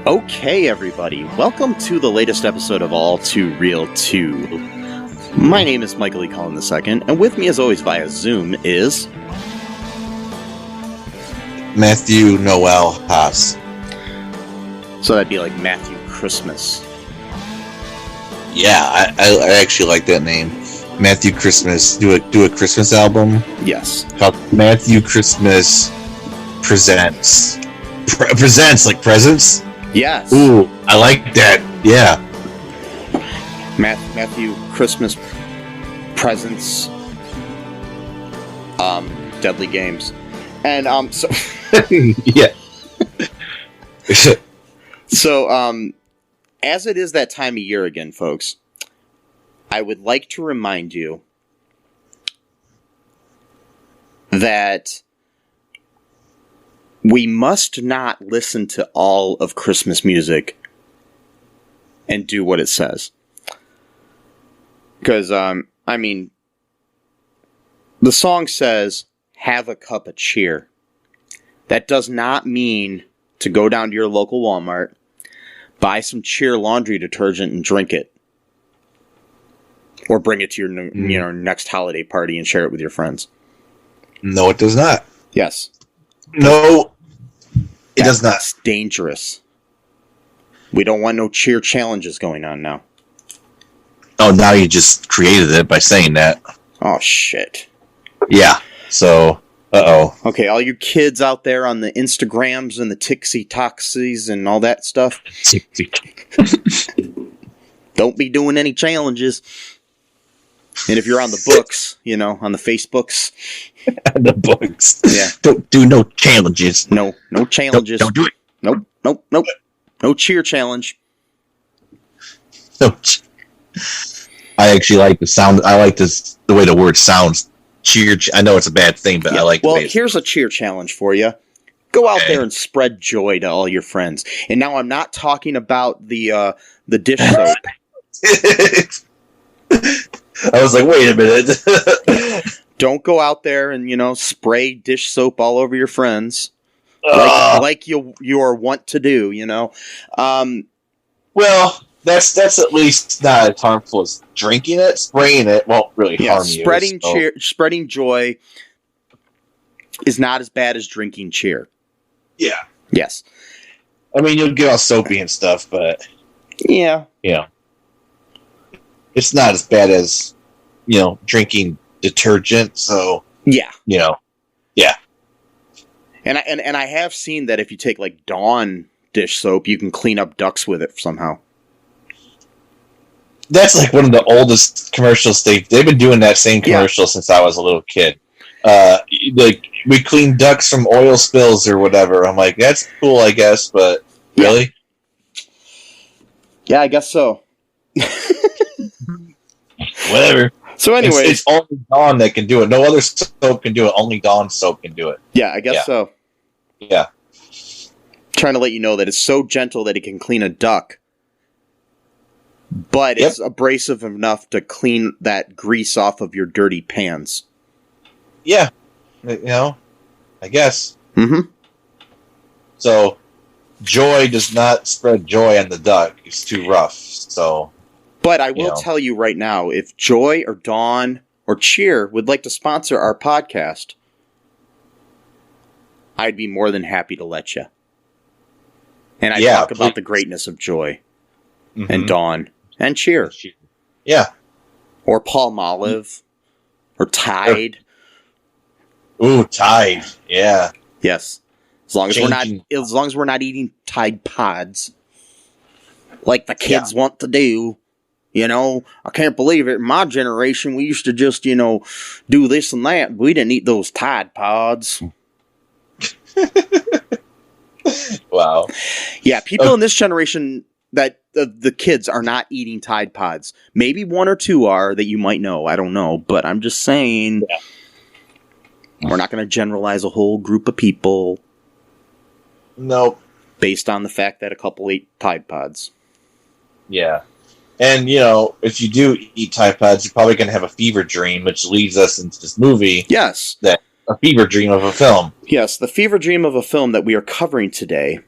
Okay, everybody, welcome to the latest episode of All Too Real 2. My name is Michael E. Cullen II, and with me as always via Zoom is... Matthew Noel Haas. So that'd be like Matthew Christmas. Yeah, I actually like that name. Matthew Christmas. Do a Christmas album? Yes. Called Matthew Christmas Presents. Presents, like presents? Yes. Ooh, I like that. Yeah. Matthew Christmas Presents Deadly Games. And so yeah. So as it is that time of year again, folks, I would like to remind you that we must not listen to all of Christmas music and do what it says. Because, I mean, the song says, have a cup of cheer. That does not mean to go down to your local Walmart, buy some cheer laundry detergent and drink it. Or bring it to your next holiday party and share it with your friends. No, it does not. Yes. No, it does not. It's dangerous. We don't want no cheer challenges going on now. Oh, now you just created it by saying that. Oh, shit. Yeah, so, uh-oh. Okay, all you kids out there on the Instagrams and the Tixie-Toxies and all that stuff, don't be doing any challenges. And if you're on the books, on the Facebooks. The books. Yeah. Don't do no challenges. No challenges. Don't do it. Nope. No cheer challenge. No. I actually like the sound. I like the way the word sounds. Cheer. I know it's a bad thing, but yeah. I like the way Well, here's a cheer challenge for you. Go out there and spread joy to all your friends. And now I'm not talking about the dish soap. I was like, wait a minute. Don't go out there and, spray dish soap all over your friends. Like you are wont to do, Well, that's at least not as harmful as drinking it. Spraying it won't really harm you. Spreading joy is not as bad as drinking cheer. Yeah. Yes. I mean, you'll get all soapy and stuff, but... Yeah. Yeah. It's not as bad as, drinking detergent, so... Yeah. Yeah. And I have seen that if you take, like, Dawn dish soap, you can clean up ducks with it somehow. That's, like, one of the oldest commercials. They've been doing that same commercial since I was a little kid. Like, we clean ducks from oil spills or whatever. I'm like, that's cool, I guess, but really? Yeah, I guess so. Whatever. So anyways. It's only Dawn that can do it. No other soap can do it. Only Dawn soap can do it. Yeah, I guess so. Yeah. Trying to let you know that it's so gentle that it can clean a duck. But it's abrasive enough to clean that grease off of your dirty pans. Yeah. I guess. Mm-hmm. So, joy does not spread joy on the duck. It's too rough, so... But I will tell you right now, if Joy or Dawn or Cheer would like to sponsor our podcast, I'd be more than happy to let you. And I'd talk about the greatness of Joy and Dawn and Cheer. Yeah. Or Palmolive or Tide. Ooh, Tide. Yeah. Yes. As long as we're not eating Tide Pods like the kids want to do. I can't believe it. In my generation, we used to just, do this and that. We didn't eat those Tide Pods. Wow. Yeah, people in this generation, that the kids are not eating Tide Pods. Maybe one or two are that you might know. I don't know. But I'm just saying, we're not going to generalize a whole group of people. Nope. Based on the fact that a couple ate Tide Pods. Yeah. And, if you do eat Tide Pods, you're probably going to have a fever dream, which leads us into this movie. Yes. That a fever dream of a film. Yes, the fever dream of a film that we are covering today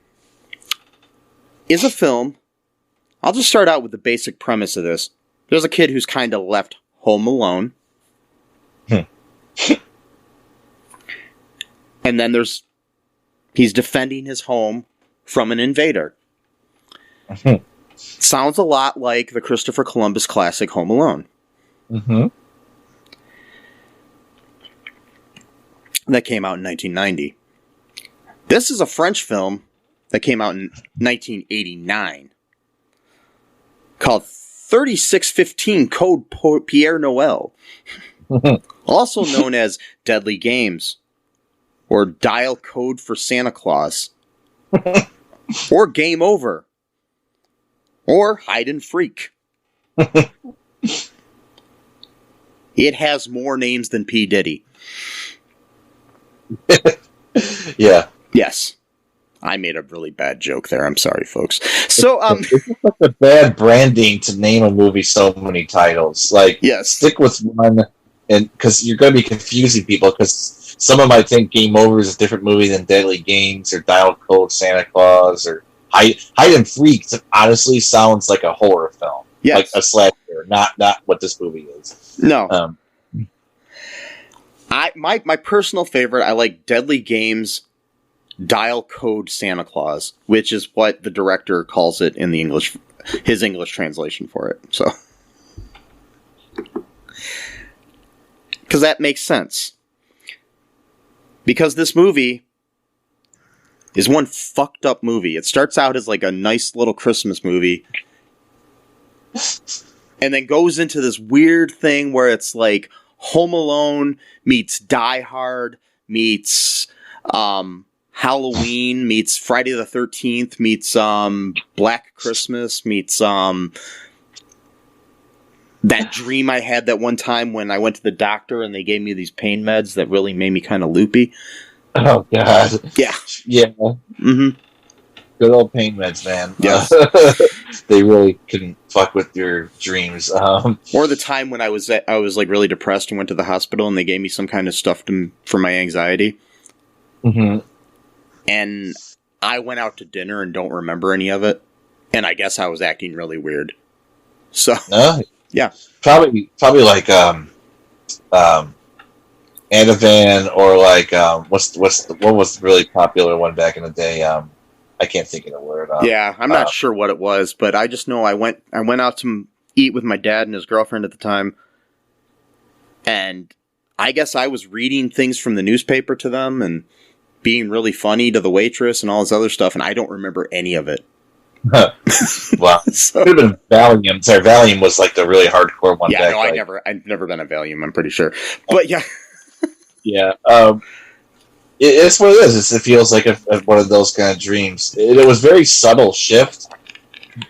is a film. I'll just start out with the basic premise of this. There's a kid who's kind of left home alone. And then he's defending his home from an invader. Sounds a lot like the Christopher Columbus classic Home Alone. That came out in 1990. This is a French film that came out in 1989 called 3615 Code Père Noël, also known as Deadly Games, or Dial Code for Santa Claus, or Game Over, or Hide and Freak. It has more names than P. Diddy. Yeah. Yes. I made a really bad joke there. I'm sorry, folks. So, it's just like a bad branding to name a movie so many titles. Like, yes. Stick with one, and because you're going to be confusing people, because someone might think Game Over is a different movie than Deadly Games, or Dial Code Santa Claus, or Hide and Freak. Honestly, sounds like a horror film. Yes. Like a slasher, not what this movie is. No. My personal favorite, I like Deadly Games, Dial Code Santa Claus, which is what the director calls it in the his English translation for it. So, because that makes sense. Because this movie is one fucked up movie. It starts out as like a nice little Christmas movie, and then goes into this weird thing where it's like Home Alone meets Die Hard meets Halloween meets Friday the 13th meets Black Christmas meets that dream I had that one time when I went to the doctor and they gave me these pain meds that really made me kind of loopy. Oh, God. Yeah. Yeah. Mm-hmm. Good old pain meds, man. Yes. They really couldn't fuck with your dreams. Or the time when I was like really depressed and went to the hospital and they gave me some kind of stuff for my anxiety. Mm-hmm. And I went out to dinner and don't remember any of it. And I guess I was acting really weird. So, yeah. Probably like, Ativan, or like, what was the really popular one back in the day? I can't think of the word. Yeah, I'm not sure what it was, but I just know I went out to eat with my dad and his girlfriend at the time. And I guess I was reading things from the newspaper to them and being really funny to the waitress and all this other stuff, and I don't remember any of it. Well, So, it could have been Valium. Sorry, Valium was like the really hardcore one. yeah, back, no, I've never been a Valium, I'm pretty sure. But yeah. Yeah. It's what it is. It feels like one of those kind of dreams. It was very subtle shift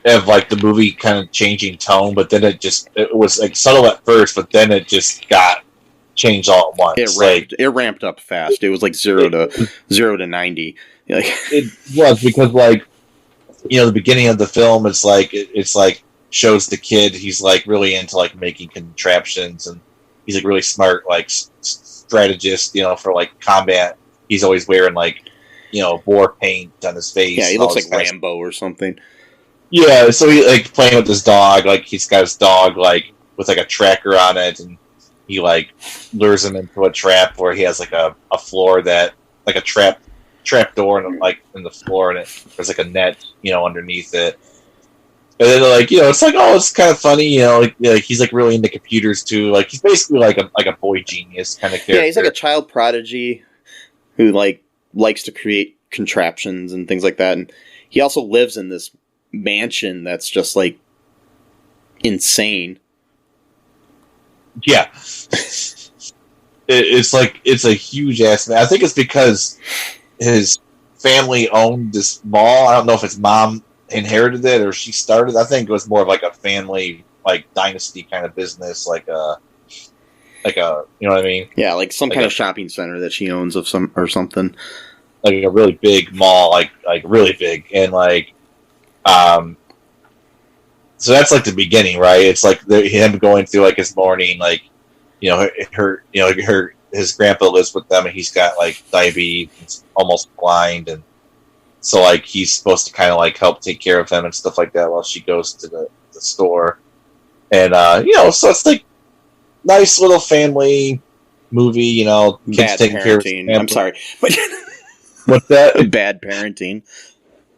of like the movie kind of changing tone, but then it was like subtle at first, but then it just got changed all at once. It ramped up fast. It was like 0 to 90. Like, it was, because like, the beginning of the film, it's like shows the kid, he's like really into like making contraptions, and he's like really smart, like strategist, for like combat. He's always wearing like, war paint on his face. Yeah, he looks like Rambo or something. Yeah, so he like playing with his dog, like he's got his dog like with like a tracker on it, and he like lures him into a trap where he has like a floor that like a trap door in the floor, and there's like a net, underneath it. And then like, it's like, oh, it's kind of funny, like he's like really into computers too. Like he's basically like a boy genius kind of character. Yeah, he's like a child prodigy who like likes to create contraptions and things like that. And he also lives in this mansion that's just like insane. Yeah. It's like, it's a huge ass man. I think it's because his family owned this mall. I don't know if his mom inherited it or she started. I think it was more of like a family, like dynasty kind of business, like a, you know what I mean? Yeah, like some kind of shopping center that she owns or something. Like a really big mall, like really big, and like, so that's like the beginning, right? It's like him going through like his morning, like, his his grandpa lives with them, and he's got like diabetes, he's almost blind, and so like he's supposed to kind of like help take care of him and stuff like that while she goes to the store. And so it's like nice little family movie, kids bad taking parenting. care of I'm sorry, but what's that? Bad parenting.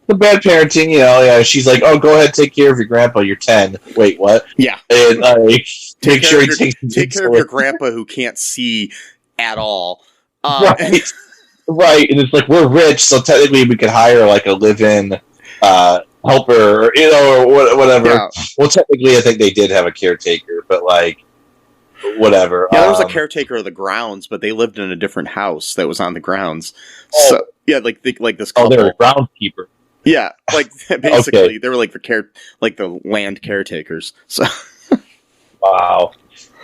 The bad parenting, yeah. She's like, "Oh, go ahead, take care of your grandpa. You're 10." Wait, what? Yeah. And make sure he take care of your grandpa who can't see at all. Right. Right, and it's like we're rich, so technically we could hire like a live-in helper, or whatever. Yeah. Well, technically, I think they did have a caretaker, but like whatever. Yeah, there was a caretaker of the grounds, but they lived in a different house that was on the grounds. So yeah, like this couple. Oh, they're a groundskeeper. Yeah, like basically they were like the land caretakers. So wow.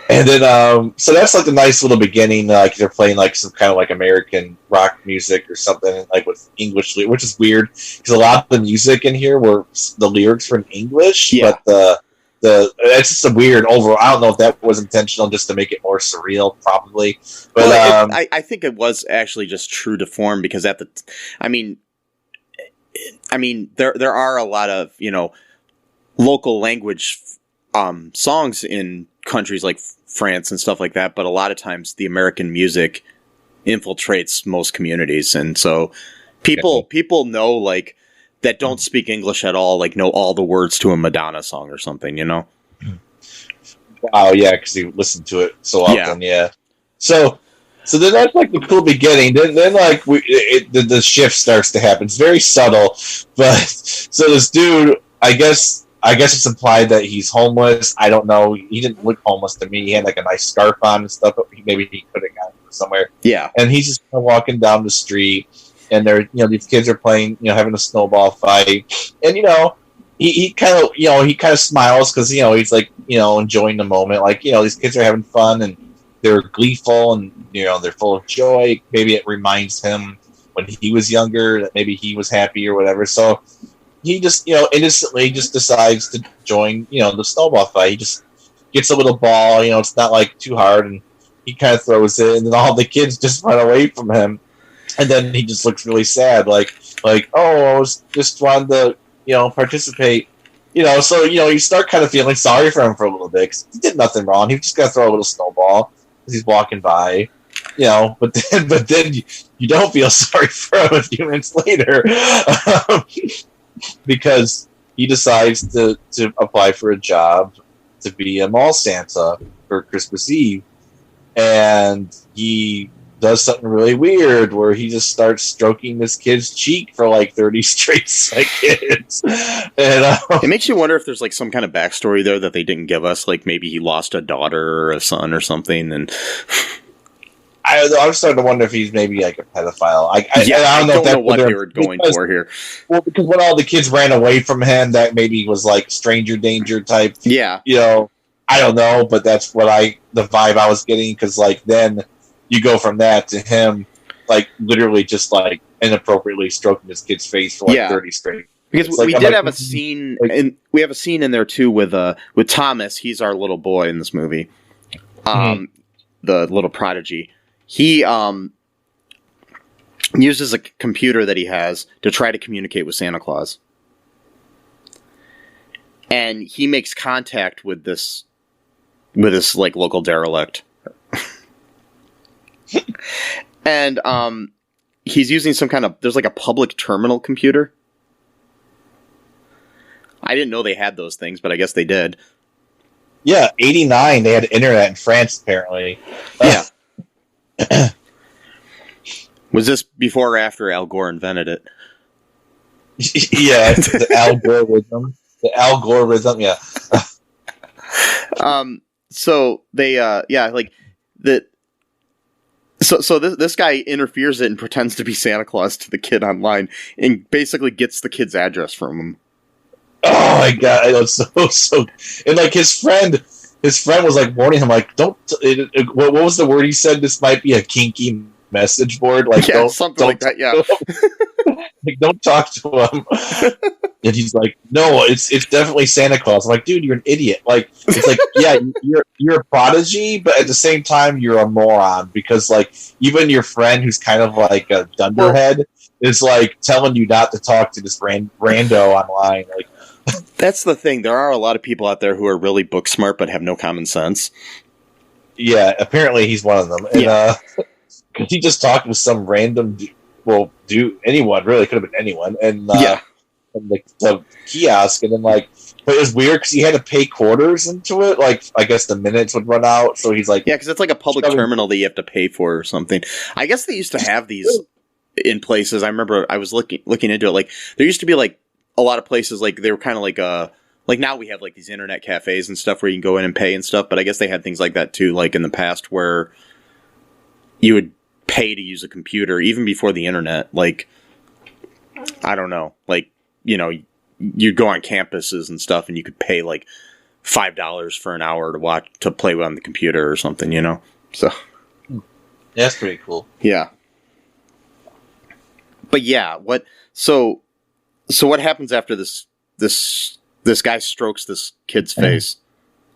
And then, so that's like a nice little beginning. Like they're playing like some kind of like American rock music or something, like with English, which is weird because a lot of the music in here the lyrics were in English, but it's just a weird overall. I don't know if that was intentional, just to make it more surreal, probably. But I think it was actually just true to form because I mean, there are a lot of local language songs in countries like France and stuff like that, but a lot of times the American music infiltrates most communities, and so people know like that don't speak English at all, like know all the words to a Madonna song or something, Wow, yeah, because you listen to it so often, yeah. So then that's like the cool beginning. Then like the shift starts to happen. It's very subtle, but so this dude, I guess it's implied that he's homeless. I don't know. He didn't look homeless to me. He had like a nice scarf on and stuff, but maybe he could have gotten it somewhere. Yeah. And he's just kind of walking down the street, and they're these kids are playing, having a snowball fight, and he kind of smiles because he's like enjoying the moment. Like these kids are having fun and they're gleeful and they're full of joy. Maybe it reminds him when he was younger that maybe he was happy or whatever. So he just, innocently just decides to join, the snowball fight. He just gets a little ball, it's not like too hard, and he kind of throws it, and then all the kids just run away from him. And then he just looks really sad, like, oh, I was just wanting to, participate. So, you start kind of feeling sorry for him for a little bit, because he did nothing wrong. He was just going to throw a little snowball as he's walking by. But then you don't feel sorry for him a few minutes later. Because he decides to apply for a job to be a mall Santa for Christmas Eve. And he does something really weird where he just starts stroking this kid's cheek for like 30 straight seconds. And it makes you wonder if there's like some kind of backstory there that they didn't give us. Like maybe he lost a daughter or a son or something. And I'm starting to wonder if he's maybe like a pedophile. I don't know what they were going for here. Well, because when all the kids ran away from him, that maybe was like stranger danger type. Yeah. I don't know, but that's what the vibe I was getting, because like then you go from that to him like literally just like inappropriately stroking this kid's face for like 30 straight. Because we did have a scene, and we have a scene in there too with Thomas. He's our little boy in this movie, the little prodigy. He uses a computer that he has to try to communicate with Santa Claus. And he makes contact with this like local derelict. And he's using some kind of, there's like a public terminal computer. I didn't know they had those things, but I guess they did. Yeah, 89 they had internet in France apparently. Yeah. Was this before or after Al Gore invented it? Yeah, the algorithm. The algorithm, yeah. So they, like the. So this guy interferes it and pretends to be Santa Claus to the kid online, and basically gets the kid's address from him. Oh my god, it was so. And like his friend was like warning him, like, don't. What was the word he said? This might be a kinky message board. Like, yeah, something like that. Yeah, like, don't talk to him. And he's like, no, it's definitely Santa Claus. I'm like, dude, you're an idiot. Like, it's like, yeah, you're a prodigy, but at the same time, you're a moron because, like, even your friend who's kind of like a dunderhead is like telling you not to talk to this rando online. Like, that's the thing. There are a lot of people out there who are really book smart but have no common sense. Yeah, apparently he's one of them. And, because he just talked with some random, anyone, really, could have been anyone. And, and the kiosk, and then, like, but it was weird because he had to pay quarters into it. Like, I guess the minutes would run out, so he's like... Yeah, because it's like a public terminal that you have to pay for or something. I guess they used to have these in places. I remember I was looking into it. Like, there used to be, like, a lot of places, like, they were kind of like, now we have, like, these internet cafes and stuff where you can go in and pay and stuff, but I guess they had things like that, too, like, in the past where you would pay to use a computer, even before the internet. Like, I don't know, like, you know, you'd go on campuses and stuff, and you could pay like $5 for an hour to play on the computer or something, you know. So that's pretty cool. Yeah. But yeah, so what happens after this guy strokes this kid's face?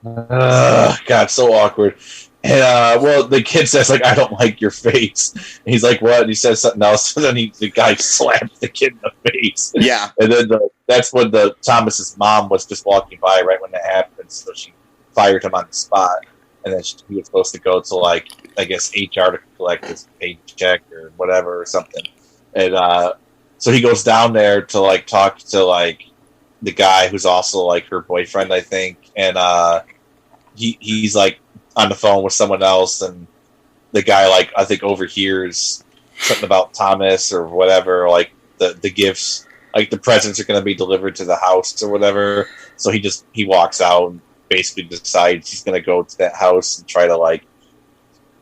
God, so awkward. And, the kid says, like, I don't like your face. And he's like, what? And he says something else. And then the guy slaps the kid in the face. Yeah. And then that's when Thomas's mom was just walking by right when that happened. So she fired him on the spot. And then he was supposed to go to, like, I guess, HR to collect his paycheck or whatever or something. And so he goes down there to, like, talk to, like, the guy who's also, like, her boyfriend, I think. And he's, like, on the phone with someone else, and the guy, like, I think overhears something about Thomas or whatever, like the gifts, like the presents are going to be delivered to the house or whatever. So he walks out and basically decides he's going to go to that house and try to, like,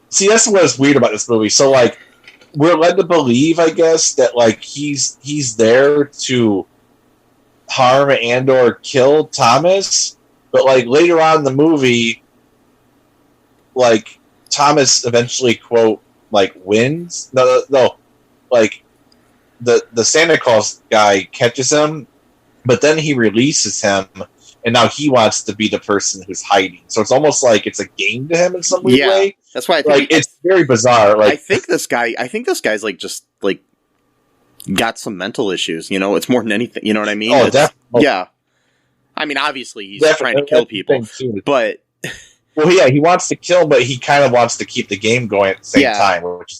see, that's what's weird about this movie. So, like, we're led to believe, I guess, that, like, he's there to harm and or kill Thomas, but, like, later on in the movie, like, Thomas eventually, quote, like, wins. No. Like, the Santa Claus guy catches him, but then he releases him, and now he wants to be the person who's hiding. So it's almost like it's a game to him in some weird way. That's why I think like, it's very bizarre. Like, I think this guy's like just like got some mental issues. You know, it's more than anything. You know what I mean? Oh, definitely. Yeah. I mean, obviously he's trying to kill people, but. Well, yeah, he wants to kill, but he kind of wants to keep the game going at the same time. Which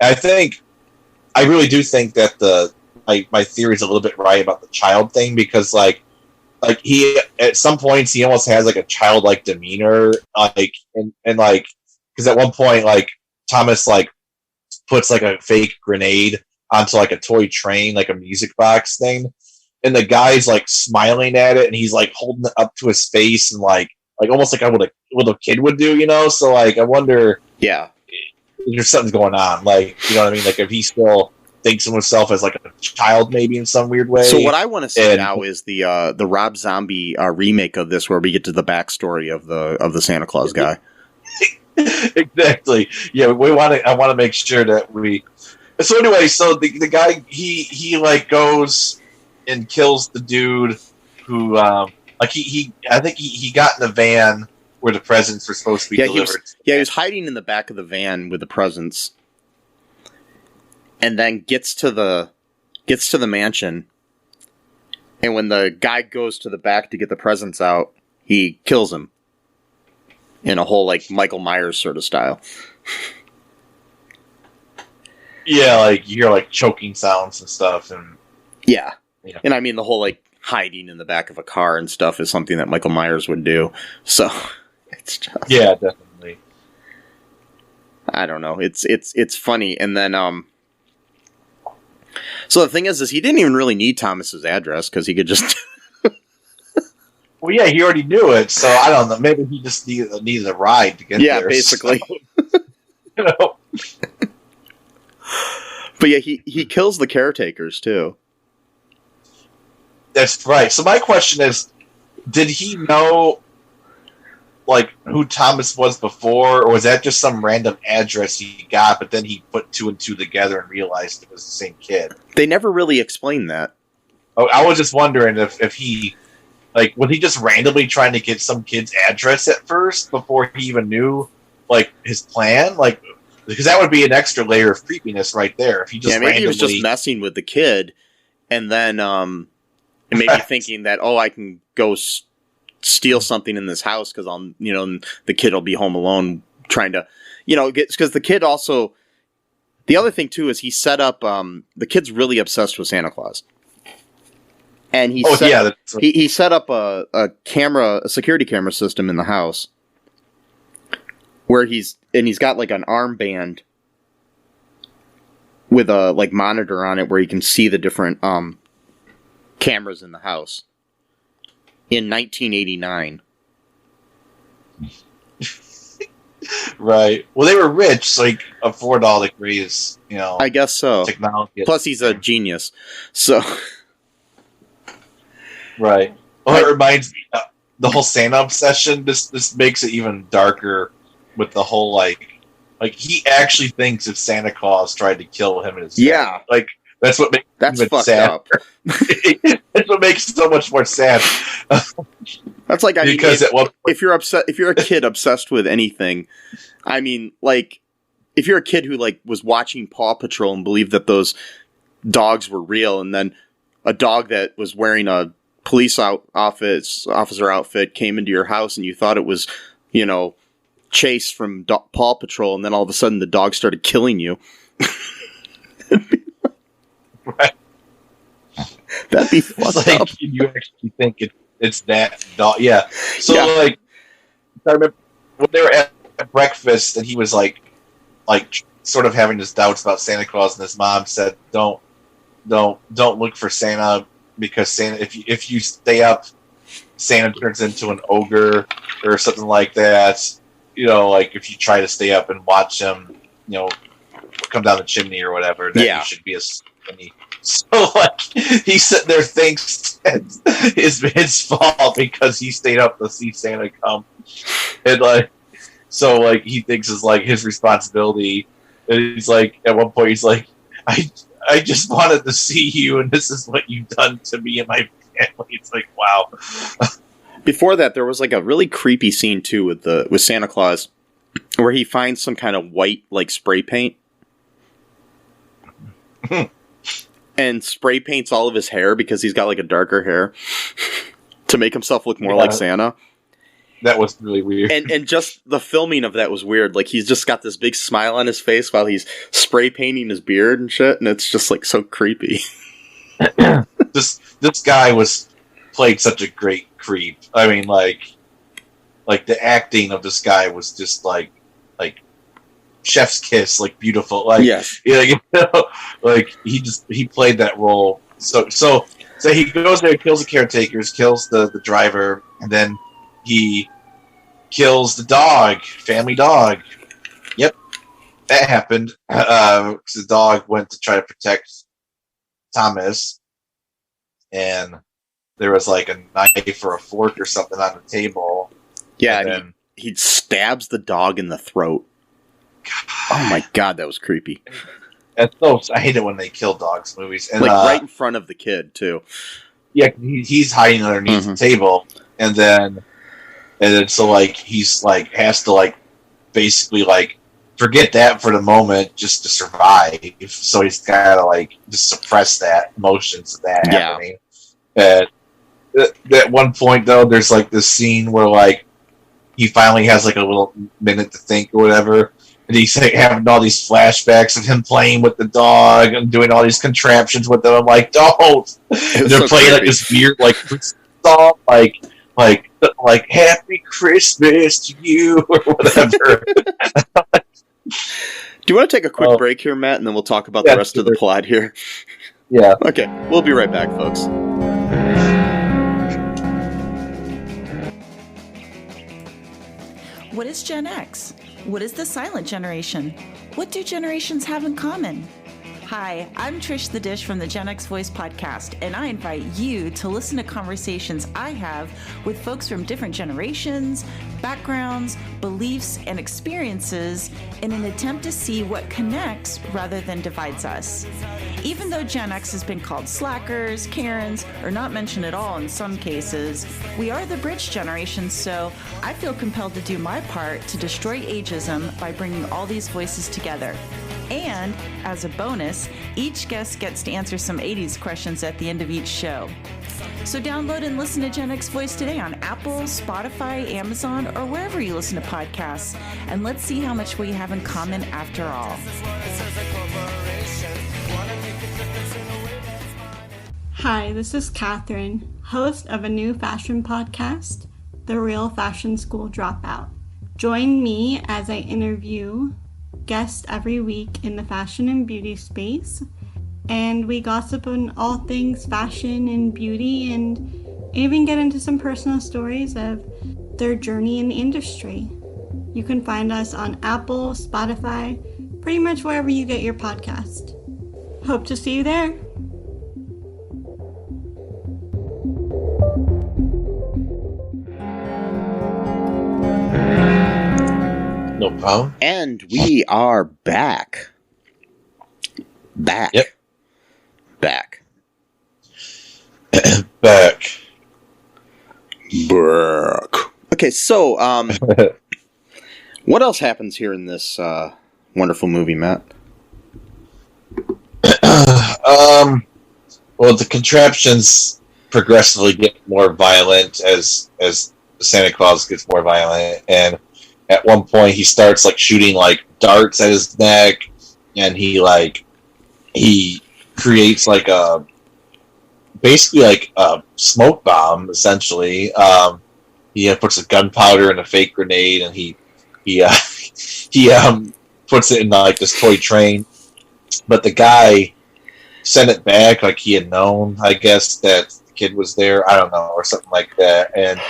I really do think that my theory is a little bit right about the child thing, because like he at some points he almost has like a childlike demeanor, like and like, because at one point, like, Thomas, like, puts like a fake grenade onto like a toy train, like a music box thing, and the guy's like smiling at it, and he's like holding it up to his face and like almost like what a kid would do, you know? So, like, I wonder if there's something going on. Like, you know what I mean? Like, if he still thinks of himself as, like, a child, maybe, in some weird way. So what I want to see now is the Rob Zombie remake of this, where we get to the backstory of the Santa Claus guy. Exactly. Yeah, I want to make sure that we... So anyway, so the guy, he like, goes and kills the dude who... Like, I think he got in the van where the presents were supposed to be delivered. He was hiding in the back of the van with the presents, and then gets to the mansion. And when the guy goes to the back to get the presents out, he kills him in a whole, like, Michael Myers sort of style. Yeah, like, you hear, like, choking sounds and stuff, and yeah. And I mean, the whole, like, hiding in the back of a car and stuff is something that Michael Myers would do. So it's just, yeah, definitely. I don't know. It's funny. And then so the thing is he didn't even really need Thomas's address, because he could just well, yeah, he already knew it, so I don't know. Maybe he just needed a ride to get there. Yeah, basically. So, you know. But yeah, he kills the caretakers too. That's right. So my question is, did he know like who Thomas was before, or was that just some random address he got, but then he put 2 and 2 together and realized it was the same kid? They never really explained that. Oh, I was just wondering if he, like, was he just randomly trying to get some kid's address at first before he even knew, like, his plan? Like, because that would be an extra layer of creepiness right there. If he just maybe he was just messing with the kid, and then maybe thinking that, I can go steal something in this house because the kid will be home alone trying to, because the kid also. The other thing too is he set up. The kid's really obsessed with Santa Claus. And he set up a security camera system in the house where he's got like an armband with a like monitor on it where he can see the different cameras in the house in 1989. Right. Well, they were rich, so he could afford all the greatest, I guess so. Technology. Plus, he's a genius. So. Right. Well, it reminds me, the whole Santa obsession, this makes it even darker with the whole, like he actually thinks if Santa Claus tried to kill him in his yeah. Like, that's what makes it fucked sad. Up. That's what makes it so much more sad. That's like, because if you're a kid obsessed with anything, I mean, like, if you're a kid who, like, was watching Paw Patrol and believed that those dogs were real, and then a dog that was wearing a police officer outfit came into your house and you thought it was, Chase from Paw Patrol, and then all of a sudden the dog started killing you. Right. That'd be fucked up. You actually think it's that dog. Yeah. So, like, I remember when they were at breakfast and he was like sort of having his doubts about Santa Claus, and his mom said, don't look for Santa, because Santa, if you stay up, Santa turns into an ogre or something like that. Like if you try to stay up and watch him, come down the chimney or whatever, then you should be a. So, like, he sitting there thinks it's his fault because he stayed up to see Santa come, and like, so like he thinks it's like his responsibility. And he's like, at one point, he's like, I just wanted to see you, and this is what you've done to me and my family. It's like, wow. Before that, there was like a really creepy scene too with Santa Claus, where he finds some kind of white like spray paint, and spray paints all of his hair because he's got like a darker hair to make himself look more like Santa. That was really weird. And just the filming of that was weird. Like, he's just got this big smile on his face while he's spray painting his beard and shit, and it's just like so creepy. This guy played such a great creep. I mean, like the acting of this guy was just like chef's kiss, like beautiful. Like, yes. Like he played that role. So he goes there, kills the caretakers, kills the driver, and then he kills the dog, family dog. Yep, that happened. Because the dog went to try to protect Thomas, and there was like a knife or a fork or something on the table. Yeah, and then he stabs the dog in the throat. Oh my god, that was creepy. And so I hate it when they kill dogs movies, and like right in front of the kid too. Yeah, he's hiding underneath the table, and then so like he's like has to like basically like forget that for the moment just to survive. So he's gotta like just suppress that emotions of that happening. And at one point though, there's like this scene where like he finally has like a little minute to think or whatever. And he's like, having all these flashbacks of him playing with the dog and doing all these contraptions with them. I'm like, don't! And they're playing like this weird like song, like Happy Christmas to you or whatever. Do you want to take a quick break here, Matt, and then we'll talk about the rest of the plot here? Yeah. Okay, we'll be right back, folks. What is Gen X? What is the silent generation? What do generations have in common? Hi, I'm Trish the Dish from the Gen X Voice podcast, and I invite you to listen to conversations I have with folks from different generations, backgrounds, beliefs, and experiences in an attempt to see what connects rather than divides us. Even though Gen X has been called slackers, Karens, or not mentioned at all in some cases, we are the bridge generation, so I feel compelled to do my part to destroy ageism by bringing all these voices together. And, as a bonus, each guest gets to answer some 80s questions at the end of each show. So download and listen to Gen X Voice today on Apple, Spotify, Amazon, or wherever you listen to podcasts. And let's see how much we have in common after all. Hi, this is Catherine, host of a new fashion podcast, The Real Fashion School Dropout. Join me as I interview guests every week in the fashion and beauty space, and we gossip on all things fashion and beauty, and even get into some personal stories of their journey in the industry. You can find us on Apple, Spotify, pretty much wherever you get your podcast. Hope to see you there. No problem. And we are back. Back. Yep. Back. Back. Okay, so, what else happens here in this wonderful movie, Matt? Well, the contraptions progressively get more violent as Santa Claus gets more violent, and at one point he starts like shooting like darts at his neck, and he creates like basically like a smoke bomb essentially. He puts a gunpowder in a fake grenade, and he puts it in like this toy train. But the guy sent it back like he had known, I guess, that the kid was there. I don't know, or something like that, and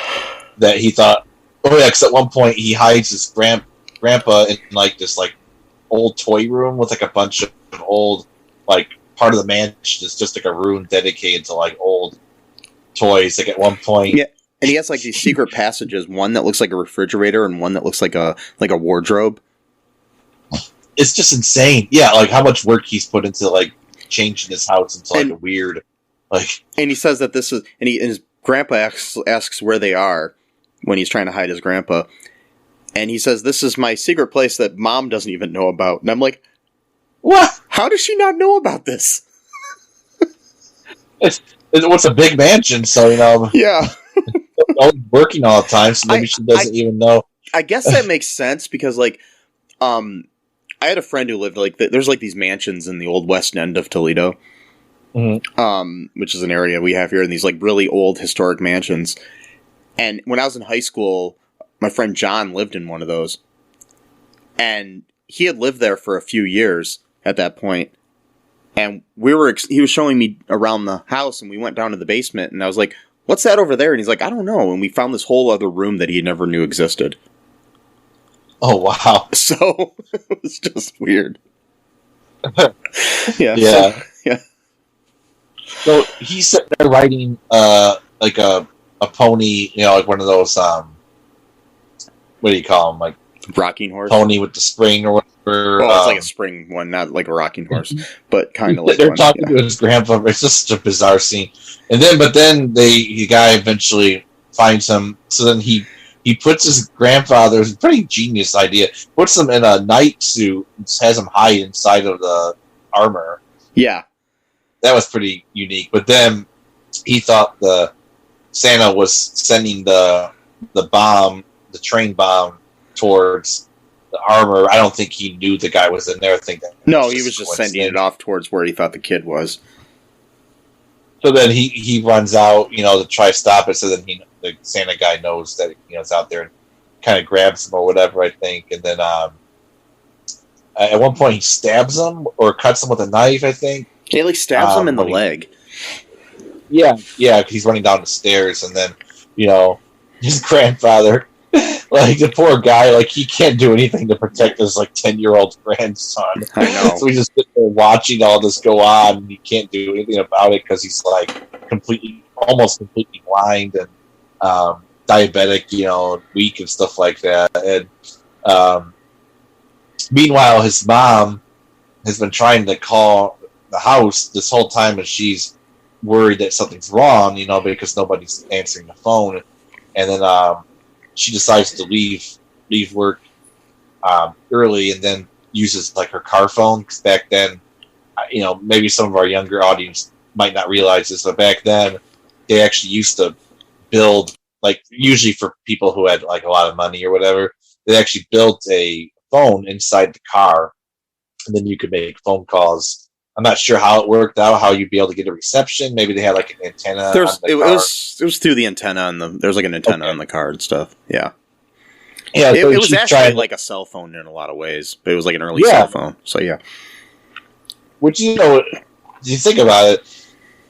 that he thought. Oh yeah, because at one point he hides his grandpa in like this like old toy room with like a bunch of old like part of the mansion is just like a room dedicated to like old toys. Like at one point, yeah, and he has like these secret passages. One that looks like a refrigerator, and one that looks like a wardrobe. It's just insane. Yeah, like how much work he's put into like changing his house into like a weird like. And he says that this is, and his grandpa asks where they are when he's trying to hide his grandpa. And he says, this is my secret place that Mom doesn't even know about. And I'm like, what? How does she not know about this? It's a big mansion, so, you know. Yeah. Working all the time, so maybe she doesn't even know. I guess that makes sense, because, like, I had a friend who lived, like, there's, like, these mansions in the old west end of Toledo. Mm-hmm. Which is an area we have here, and these, like, really old historic mansions. And when I was in high school, my friend John lived in one of those. And he had lived there for a few years at that point. And he was showing me around the house, and we went down to the basement, and I was like, what's that over there? And he's like, I don't know. And we found this whole other room that he never knew existed. Oh, wow. So, it was just weird. Yeah. Yeah. So, yeah. So, he's sitting there riding, like a pony, you know, like one of those, what do you call them? Like, rocking horse? Pony with the spring or whatever. Well, it's like a spring one, not like a rocking horse, but kind of like they're one, talking to his grandpa. It's just such a bizarre scene. And then, the guy eventually finds him. So then he puts his grandfather's pretty genius idea, puts him in a night suit and has him hide inside of the armor. Yeah. That was pretty unique. But then he thought the Santa was sending the bomb, the train bomb, towards the armor. I don't think he knew the guy was in there. I think that he was just sending it off towards where he thought the kid was. So then he runs out, you know, to try to stop it. So then the Santa guy knows that, you know, it's out there and kind of grabs him or whatever, I think. And then at one point he stabs him or cuts him with a knife, I think. He like stabs him in the leg. Yeah, because he's running down the stairs, and then, you know, his grandfather Like, the poor guy, like, he can't do anything to protect his, like, 10-year-old grandson. I know. So he's just sitting there watching all this go on, and he can't do anything about it because he's, like, almost completely blind and diabetic, weak and stuff like that. And meanwhile, his mom has been trying to call the house this whole time, and she's worried that something's wrong, because nobody's answering the phone. And then she decides to leave work early, and then uses like her car phone. Because back then, maybe some of our younger audience might not realize this, but back then they actually used to build, like, usually for people who had like a lot of money or whatever, they actually built a phone inside the car, and then you could make phone calls. I'm not sure how it worked out, how you'd be able to get a reception. Maybe they had like an antenna on the car. It was through the antenna on there's like an antenna on the car and stuff. Yeah. Yeah, it was actually like a cell phone in a lot of ways, but it was like an early cell phone. So yeah. Which, if you think about it,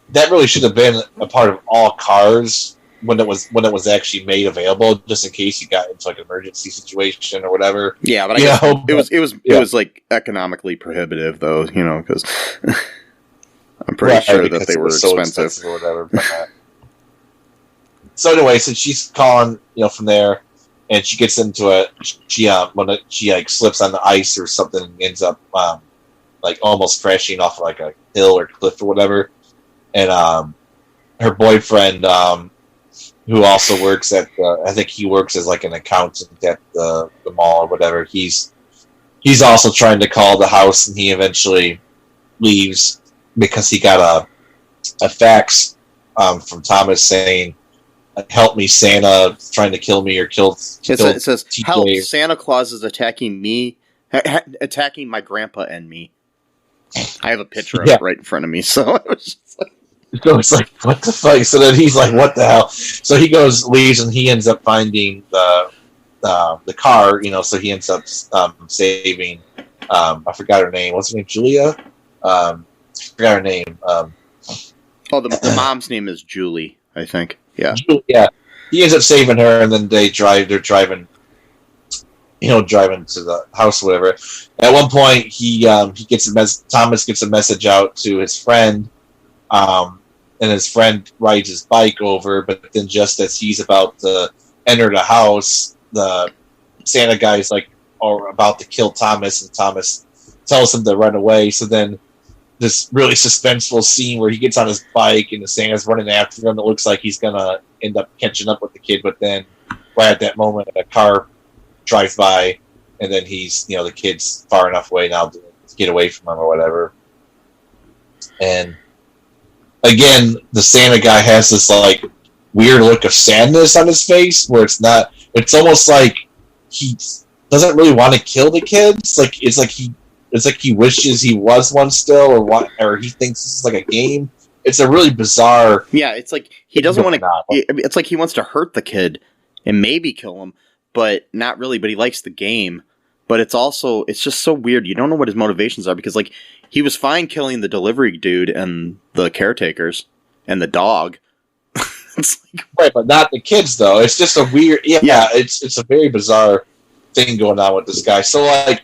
that really should have been a part of all cars when it was actually made available, just in case you got into like an emergency situation or whatever. Yeah, but I guess it was like economically prohibitive though, because I'm pretty sure that they were so expensive or whatever. But, so anyway, so she's calling, from there, and she gets into it. She like slips on the ice or something and ends up like almost crashing off like a hill or cliff or whatever. And her boyfriend, who also works at I think he works as like an accountant at the mall or whatever. He's also trying to call the house, and he eventually leaves because he got a fax from Thomas saying, "Help me, Santa trying to kill me or kill." It says, "Help! Santa Claus is attacking me, attacking my grandpa and me." I have a picture of it right in front of me, so it was just like. So it's like, what the fuck? So then he's like, what the hell? So he leaves, and he ends up finding the car, so he ends up saving, I forgot her name. What's her name? Julia? I forgot her name. The mom's name is Julie, I think. Yeah. Yeah. He ends up saving her, and then they're driving to the house or whatever. At one point, Thomas gets a message out to his friend, and his friend rides his bike over, but then just as he's about to enter the house, the Santa guy's like about to kill Thomas, and Thomas tells him to run away. So then this really suspenseful scene where he gets on his bike and the Santa's running after him. It looks like he's gonna end up catching up with the kid, but then right at that moment, a car drives by, and then he's, the kid's far enough away now to get away from him or whatever. And again, the Santa guy has this like weird look of sadness on his face, where it's almost like he doesn't really want to kill the kids. It's like he wishes he was one still, or he thinks this is like a game. It's a really bizarre. Yeah, it's like he doesn't want to. It's like he wants to hurt the kid and maybe kill him, but not really. But he likes the game. But it's just so weird. You don't know what his motivations are, because like he was fine killing the delivery dude and the caretakers and the dog. It's like, right, but not the kids though. It's just a weird. Yeah. It's a very bizarre thing going on with this guy. So like,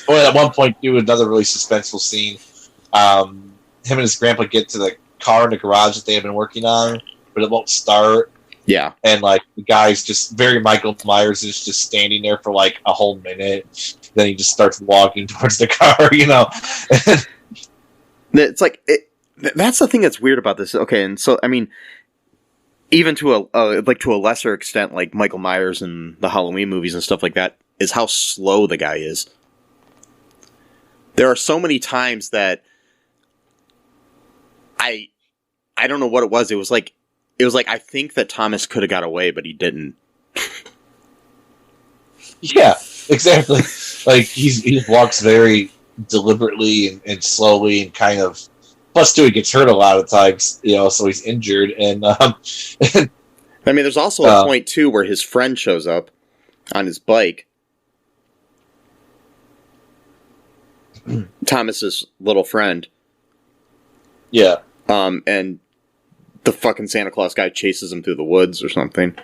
at one point, do another really suspenseful scene. Him and his grandpa get to the car in the garage that they have been working on, but it won't start. Yeah. And like the guy's just very Michael Myers is just standing there for like a whole minute. Then he just starts walking towards the car, It's like that's the thing that's weird about this. Okay, and so I mean, even to a lesser extent, like Michael Myers and the Halloween movies and stuff like that, is how slow the guy is. There are so many times that I don't know what it was. It was like I think that Thomas could have got away, but he didn't. Yeah, exactly. Like he walks very deliberately and slowly, and kind of. Plus, too, he gets hurt a lot of times, so he's injured. And I mean, there's also a point too where his friend shows up on his bike. Thomas's little friend. Yeah. And the fucking Santa Claus guy chases him through the woods or something.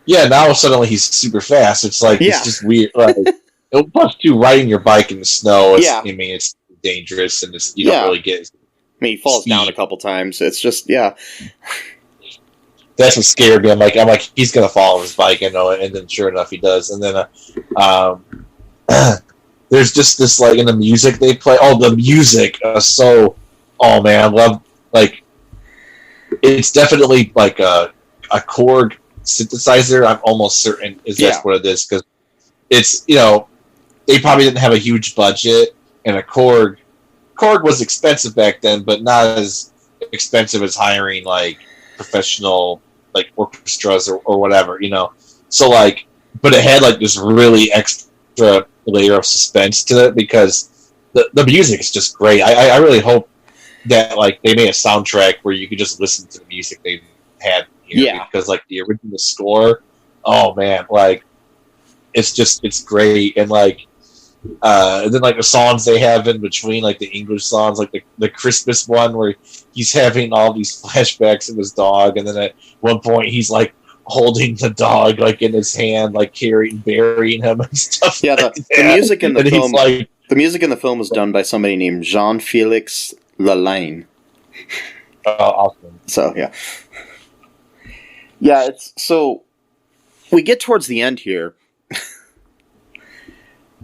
Yeah, now suddenly he's super fast. It's like it's just weird. Like, plus, too, riding your bike in the snow. I mean, it's dangerous, and you don't really get. I mean, he falls down a couple times. It's just That's what scared me. I'm like, he's gonna fall on his bike. I know it, and then sure enough, he does. And then, there's just this like in the music they play. Oh, the music! Oh man, I love like. It's definitely like a Korg synthesizer. I'm almost certain that's what it is because it's they probably didn't have a huge budget, and a Korg was expensive back then, but not as expensive as hiring like professional like orchestras or whatever, So like, but it had like this really extra layer of suspense to it because the music is just great. I really hope that like they made a soundtrack where you could just listen to the music they had. Because like the original score, oh man, like it's great, and like and then like the songs they have in between, like the English songs, like the Christmas one where he's having all these flashbacks of his dog, and then at one point he's like holding the dog like in his hand, like burying him and stuff. Yeah, the music in the film, the music in the film was done by somebody named Jean-Félix Lalanne. Awesome. So it's so we get towards the end here,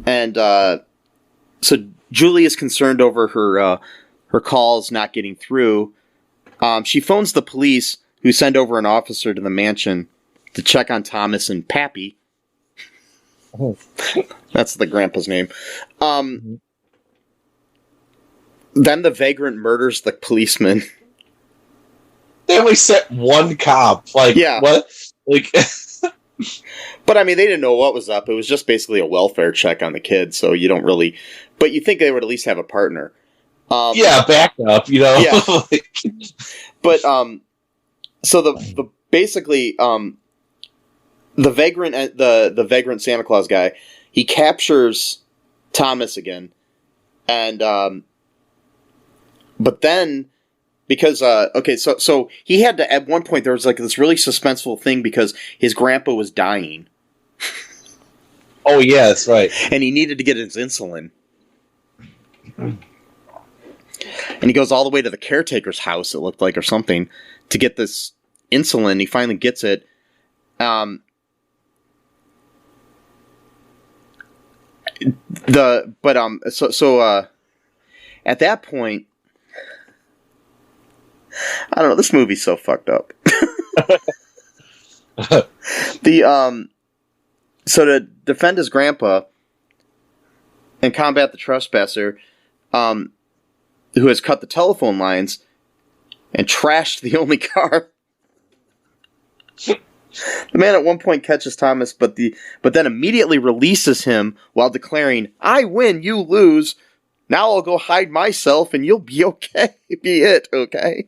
and so Julie is concerned over her calls not getting through. She phones the police, who send over an officer to the mansion to check on Thomas and Papy. That's the grandpa's name. Then the vagrant murders the policeman. They only sent one cop. Like, what? Like, but I mean, they didn't know what was up. It was just basically a welfare check on the kid, so you don't really. But you think they would at least have a partner. Back up, Yeah. But so the basically the vagrant Santa Claus guy, he captures Thomas again, and but then. Because, so he had to, at one point, there was like this really suspenseful thing because his grandpa was dying. Oh, yeah, that's right. And he needed to get his insulin. And he goes all the way to the caretaker's house, it looked like, or something, to get this insulin. He finally gets it. At that point, I don't know. This movie's so fucked up. So to defend his grandpa and combat the trespasser, who has cut the telephone lines and trashed the only car, the man at one point catches Thomas, but then immediately releases him while declaring, "I win, you lose. Now I'll go hide myself, and you'll be okay. Be it, okay."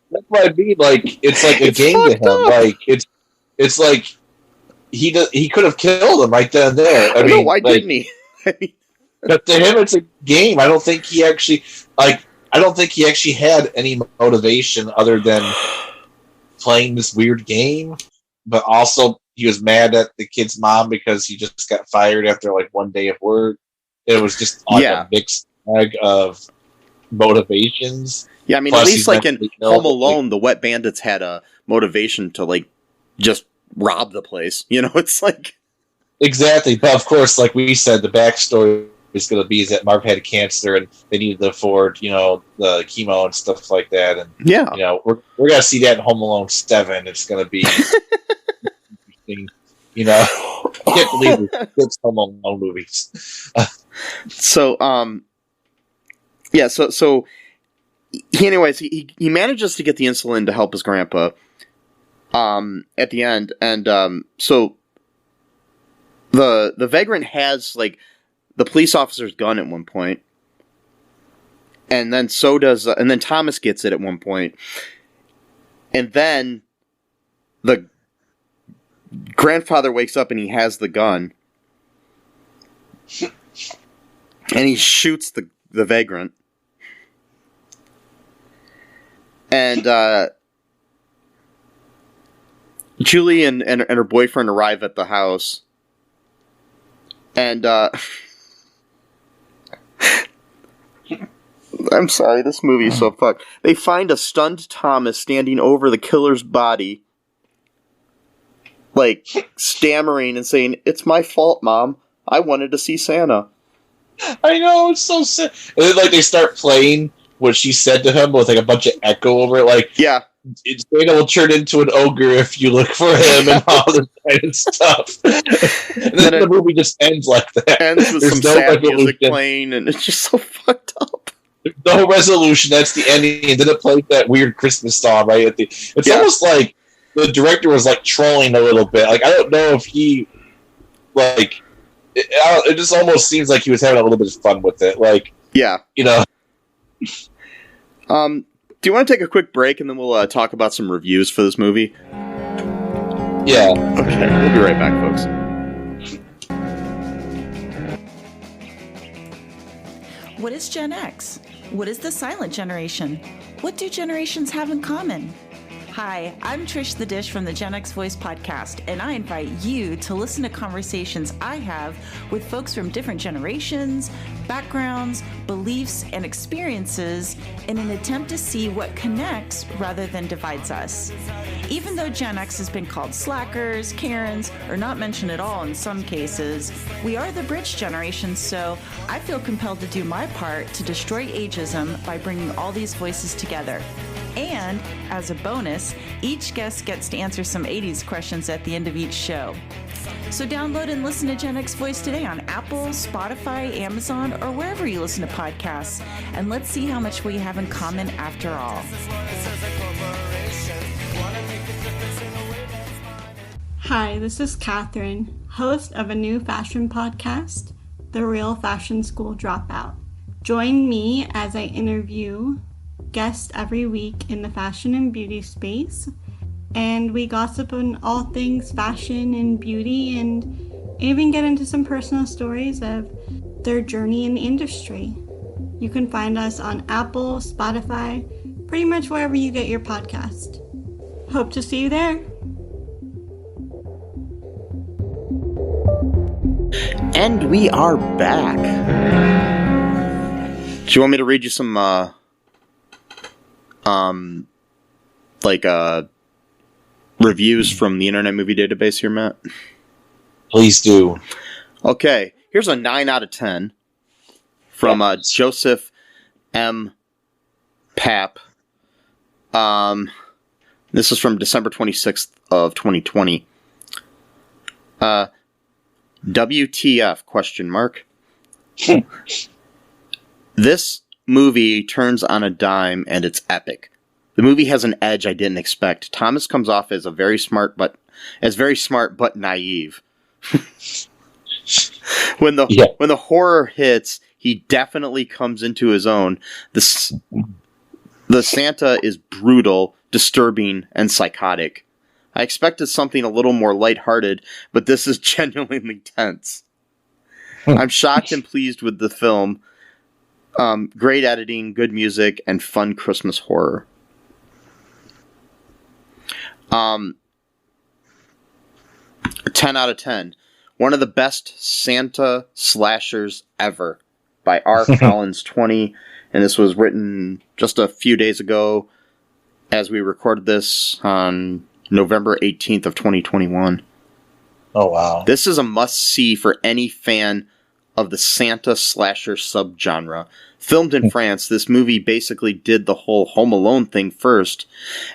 That's what I mean. Like it's like a game to him. Up. Like it's like he could have killed him right then and there. I mean, why didn't he? But to him, it's a game. I don't think he actually had any motivation other than playing this weird game. But also, he was mad at the kid's mom because he just got fired after like one day of work. It was just like a mixed bag of motivations. Yeah, I mean, plus, at least like in Home Alone, the Wet Bandits had a motivation to like just rob the place. It's like exactly. But of course, like we said, the backstory is going to be that Marv had cancer and they needed to afford, the chemo and stuff like that. And we're going to see that in Home Alone 7. It's going to be interesting. I can't believe it's Home Alone movies. So he manages to get the insulin to help his grandpa at the end, and so the vagrant has like the police officer's gun at one point, and then so does and then Thomas gets it at one point, and then the grandfather wakes up and he has the gun, and he shoots the vagrant. And Julie and her boyfriend arrive at the house, and I'm sorry, this movie is so fucked. They find a stunned Thomas standing over the killer's body, like, stammering and saying, "It's my fault, Mom. I wanted to see Santa." I know, it's so sad. And then, like, they start playing what she said to him with, like, a bunch of echo over it. Like, yeah. Santa will turn into an ogre if you look for him and all this kind of stuff. And then the movie just ends like that. Ends with some sad music playing, and it's just so fucked up. There's no resolution. That's the ending. And then it plays that weird Christmas song right at the... It's almost like the director was, like, trolling a little bit. Like, I don't know if he, like... It just almost seems like he was having a little bit of fun with it. Like, yeah. You know... Do you want to take a quick break and then we'll talk about some reviews for this movie? Yeah. Okay, we'll be right back, folks. What is Gen X? What is the silent generation? What do generations have in common? Hi, I'm Trish the Dish from the Gen X Voice podcast, and I invite you to listen to conversations I have with folks from different generations, backgrounds, beliefs, and experiences in an attempt to see what connects rather than divides us. Even though Gen X has been called slackers, Karens, or not mentioned at all in some cases, we are the bridge generation, so I feel compelled to do my part to destroy ageism by bringing all these voices together. And, as a bonus, each guest gets to answer some 80s questions at the end of each show. So download and listen to Gen X Voice today on Apple, Spotify, Amazon, or wherever you listen to podcasts. And let's see how much we have in common after all. Hi, this is Catherine, host of a new fashion podcast, The Real Fashion School Dropout. Join me as I interview guests every week in the fashion and beauty space, and we gossip on all things fashion and beauty, and even get into some personal stories of their journey in the industry. You can find us on Apple, Spotify, pretty much wherever you get your podcast. Hope to see you there. And we are back. Do you want me to read you some reviews from the Internet Movie Database here, Matt? Please do. Okay, here's a 9 out of 10 from Joseph M. Papp. This is from December 26th of 2020. WTF, question mark. This movie turns on a dime and it's epic. The movie has an edge I didn't expect. Thomas comes off as very smart but naive. When the horror hits, he definitely comes into his own. The Santa is brutal, disturbing, and psychotic. I expected something a little more lighthearted, but this is genuinely tense. I'm shocked and pleased with the film. Great editing, good music, and fun Christmas horror. 10 out of 10. One of the best Santa slashers ever by R. Collins 20, and this was written just a few days ago as we recorded this on November 18th of 2021. Oh, wow. This is a must-see for any fan of the Santa slasher subgenre. Filmed in France, this movie basically did the whole Home Alone thing first,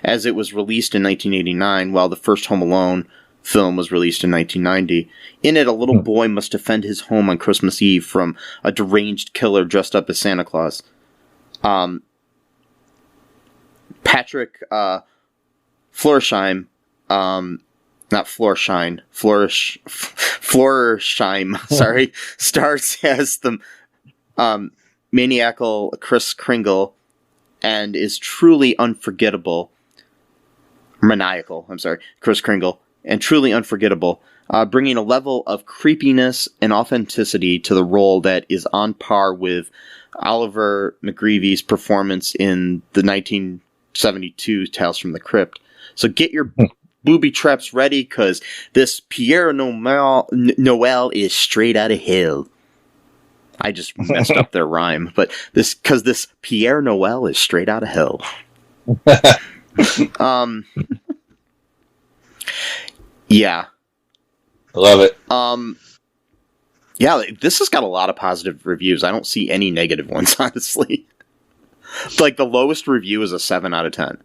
as it was released in 1989, while the first Home Alone film was released in 1990. In it, a little boy must defend his home on Christmas Eve from a deranged killer dressed up as Santa Claus. Patrick Floersheim, not Floersheim, Floersheim, sorry, stars as the maniacal Kris Kringle and is truly unforgettable. Kris Kringle, and truly unforgettable, bringing a level of creepiness and authenticity to the role that is on par with Oliver McGreevy's performance in the 1972 Tales from the Crypt. So get your booby traps ready, because this Père Noël is straight out of hell. I just messed up their rhyme, but this Père Noël is straight out of hell. Yeah. I love it. Yeah, this has got a lot of positive reviews. I don't see any negative ones, honestly. Like, the lowest review is a 7 out of 10.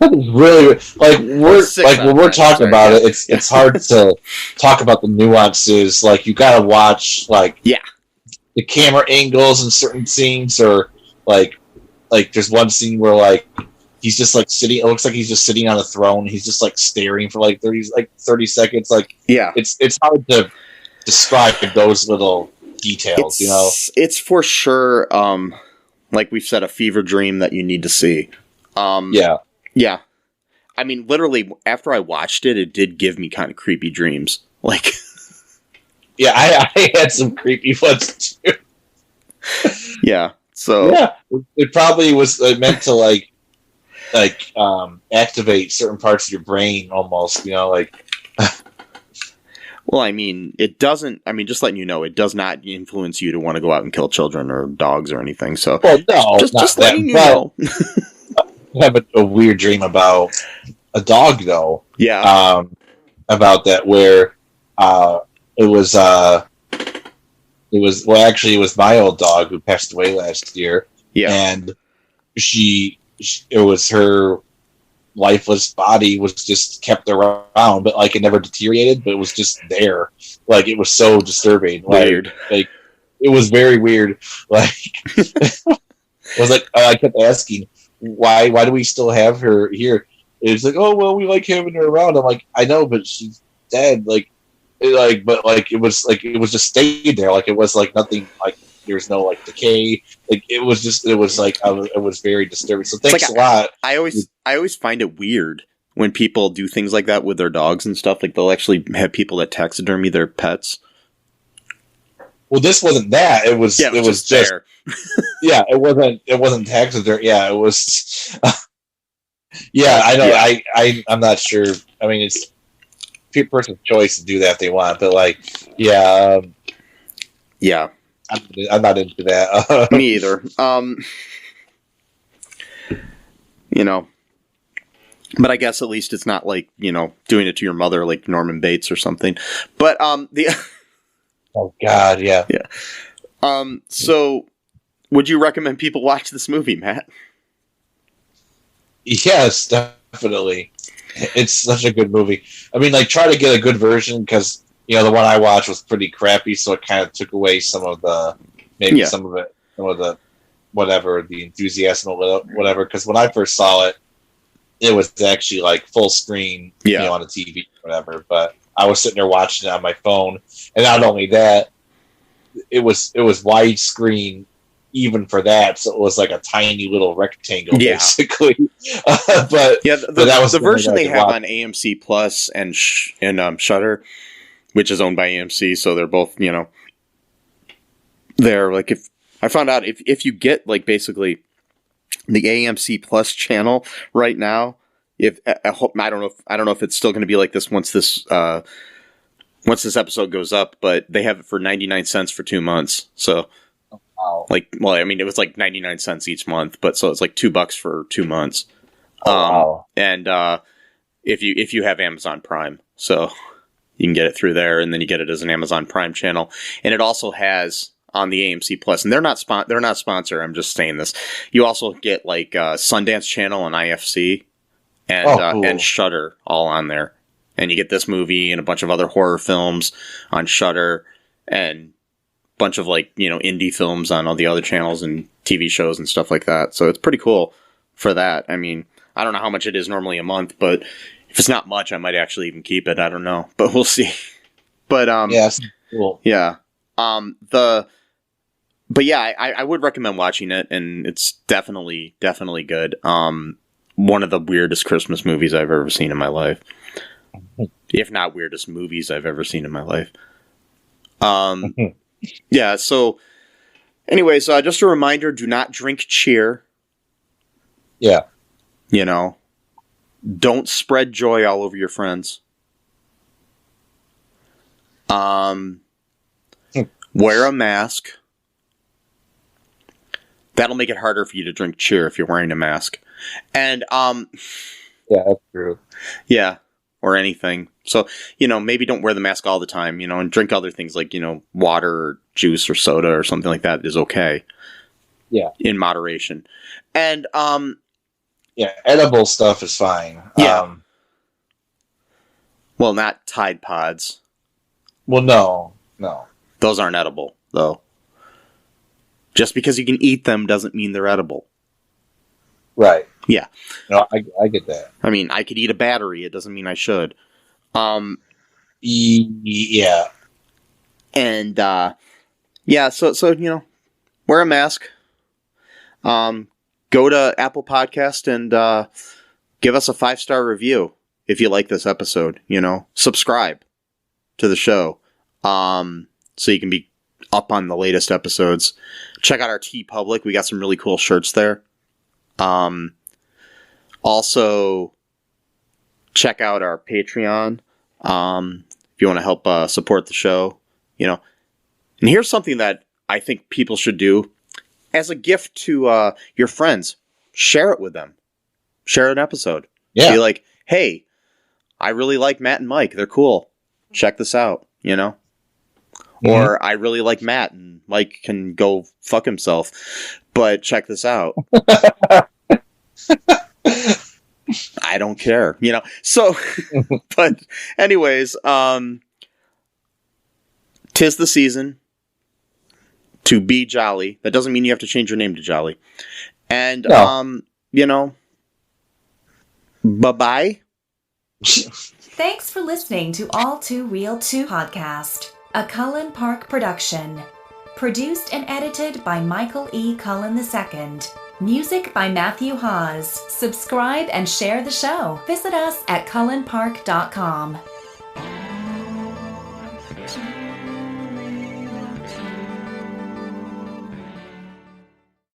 Really, when we're talking about it, it's hard to talk about the nuances. Like, you gotta watch, the camera angles in certain scenes, or like there's one scene where he's just sitting. It looks like he's just sitting on a throne. He's just staring for 30 seconds. It's hard to describe those little details. It's for sure. Like we've said, a fever dream that you need to see. Yeah. I mean, literally, after I watched it, it did give me kind of creepy dreams. Yeah, I had some creepy ones too. Yeah, so yeah, it probably was meant to activate certain parts of your brain, almost. Well, I mean, it doesn't. I mean, just letting you know, it does not influence you to want to go out and kill children or dogs or anything. So, no, just letting you know. I have a weird dream about a dog, though. Yeah. About that, where it was it was my old dog who passed away last year. Yeah. And it was her lifeless body was just kept around, but it never deteriorated, but it was just there. It was so disturbing. Weird. It was very weird. It was I kept asking, why do we still have her here? It's oh, well, we like having her around. I'm I know, but she's dead. But it was just stayed there. It was nothing, there's no decay. It was very disturbing. So thanks a lot. I always find it weird when people do things like that with their dogs and stuff. They'll actually have people that taxidermy their pets. Well, this wasn't that. It was just there. Yeah, it wasn't taxidermy. Yeah, it was. Yeah, I know. Yeah. I'm not sure. I mean, it's person's choice to do that if they want, but yeah. I'm not into that. Me either. But I guess at least it's not doing it to your mother like Norman Bates or something. But oh God, yeah. Yeah. So would you recommend people watch this movie, Matt? Yes, definitely. It's such a good movie. I mean, try to get a good version, because the one I watched was pretty crappy, so it kind of took away some of the whatever, the enthusiasm or whatever. Because when I first saw it, it was actually full screen, on a TV or whatever. But I was sitting there watching it on my phone, and not only that, it was widescreen. Even for that, so it was a tiny little rectangle, basically. But that was the version they have on AMC Plus and Shudder, which is owned by AMC. So they're both, they're if I found out if you get basically the AMC Plus channel right now, I don't know if it's still going to be like this once this episode goes up, but they have it for 99 cents for 2 months. So. Well, I mean, it was 99 cents each month, but so it's $2 for 2 months. Wow. And if you have Amazon Prime, so you can get it through there, and then you get it as an Amazon Prime channel, and it also has on the AMC Plus, and they're not sponsored. I'm just saying this. You also get Sundance Channel and IFC and and Shudder all on there, and you get this movie and a bunch of other horror films on Shudder and bunch of indie films on all the other channels and TV shows and stuff like that. So it's pretty cool for that. I mean, I don't know how much it is normally a month, but if it's not much, I might actually even keep it. I don't know, but we'll see. But yes, cool. Yeah. But yeah, I would recommend watching it, and it's definitely good. One of the weirdest Christmas movies I've ever seen in my life, if not weirdest movies I've ever seen in my life. Yeah, so anyways, just a reminder, do not drink cheer. Yeah. Don't spread joy all over your friends. Wear a mask. That'll make it harder for you to drink cheer if you're wearing a mask. And, yeah, that's true. Yeah, or anything. So, maybe don't wear the mask all the time, and drink other things like, water or juice or soda or something like that is okay. Yeah. In moderation. And, yeah, edible stuff is fine. Yeah. Well, not Tide Pods. Well, no. Those aren't edible, though. Just because you can eat them doesn't mean they're edible. Right. Yeah. No, I get that. I mean, I could eat a battery. It doesn't mean I should. Yeah. And, so wear a mask. Go to Apple Podcast and give us a 5-star review if you like this episode. Subscribe to the show so you can be up on the latest episodes. Check out our TeePublic. We got some really cool shirts there. Also, check out our Patreon if you want to help support the show. And here's something that I think people should do. As a gift to your friends, share it with them. Share an episode. Yeah. Be like, hey, I really like Matt and Mike. They're cool. Check this out, Mm-hmm. Or I really like Matt and Mike can go fuck himself. But check this out. I don't care, So, but anyways, 'tis the season to be jolly. That doesn't mean you have to change your name to Jolly. And, no. Bye-bye. Thanks for listening to All Too Real 2 podcast, a Cullen Park production. Produced and edited by Michael E. Cullen II. Music by Matthew Hawes. Subscribe and share the show. Visit us at cullenpark.com.